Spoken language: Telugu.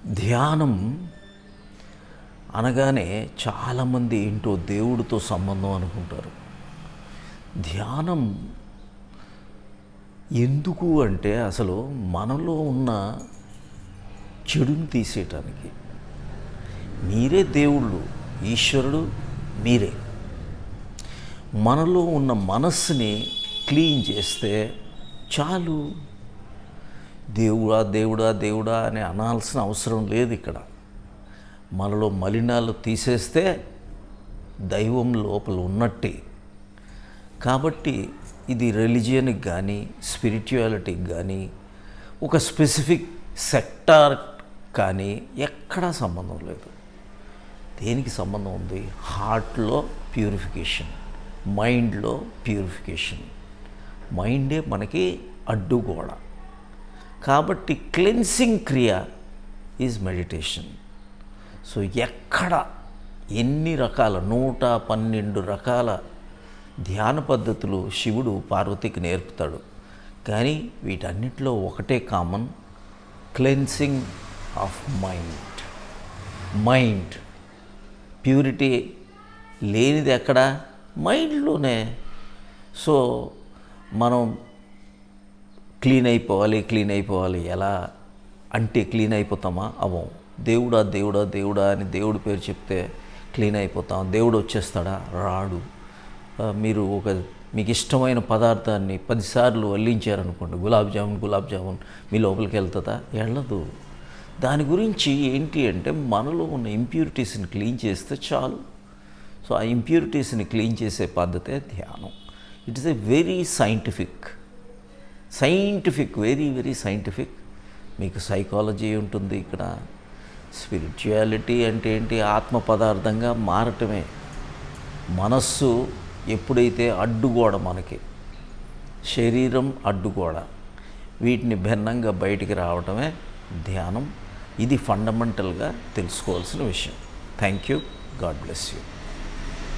ధ్యానం అనగానే చాలామంది ఏంటో దేవుడితో సంబంధం అనుకుంటారు. ధ్యానం ఎందుకు అంటే అసలు మనలో ఉన్న చెడుని తీసేయటానికి. మీరే దేవుళ్ళు, ఈశ్వరుడు మీరే. మనలో ఉన్న మనస్సుని క్లీన్ చేస్తే చాలు. దేవుడా దేవుడా దేవుడా అని అనాల్సిన అవసరం లేదు. ఇక్కడ మనలో మలినాలు తీసేస్తే దైవం లోపల ఉన్నట్టే. కాబట్టి ఇది రిలీజియన్కి కానీ స్పిరిచువాలిటీకి కానీ ఒక స్పెసిఫిక్ సెక్టార్ కానీ ఎక్కడా సంబంధం లేదు. దేనికి సంబంధం ఉంది? హార్ట్లో ప్యూరిఫికేషన్, మైండ్లో ప్యూరిఫికేషన్. మైండే మనకి అడ్డుగోడ. కాబట్టి క్లెన్సింగ్ క్రియ ఈజ్ మెడిటేషన్. సో ఎక్కడ ఎన్ని రకాల 112 రకాల ధ్యాన పద్ధతులు శివుడు పార్వతికి నేర్పుతాడు. కానీ వీటన్నిటిలో ఒకటే common, cleansing of mind. Mind purity లేనిది ఎక్కడ? మైండ్లోనే. సో మనం క్లీన్ అయిపోవాలి. ఎలా అంటే క్లీన్ అయిపోతామా? అవ్వం. దేవుడా దేవుడా దేవుడా అని దేవుడి పేరు చెప్తే క్లీన్ అయిపోతాం. దేవుడు వచ్చేస్తాడా? రాడు. మీరు మీకు ఇష్టమైన పదార్థాన్ని 10 సార్లు వల్లించారనుకోండి, గులాబ్ జామున్ మీ లోపలికి వెళ్తుందా? వెళ్ళదు. దాని గురించి ఏంటి అంటే మనలో ఉన్న ఇంప్యూరిటీస్ని క్లీన్ చేస్తే చాలు. సో ఆ ఇంప్యూరిటీస్ని క్లీన్ చేసే పద్ధతే ధ్యానం. It is a very scientific, very scientific. మీకు సైకాలజీ ఉంటుంది ఇక్కడ. స్పిరిచువాలిటీ అంటే ఏంటి? ఆత్మ పదార్థంగా మారటమే. మనస్సు ఎప్పుడైతే అడ్డుగోడ, మనకి శరీరం అడ్డుగోడ, వీటిని భిన్నంగా బయటికి రావటమే ధ్యానం. ఇది ఫండమెంటల్గా తెలుసుకోవాల్సిన విషయం. Thank you. God bless you.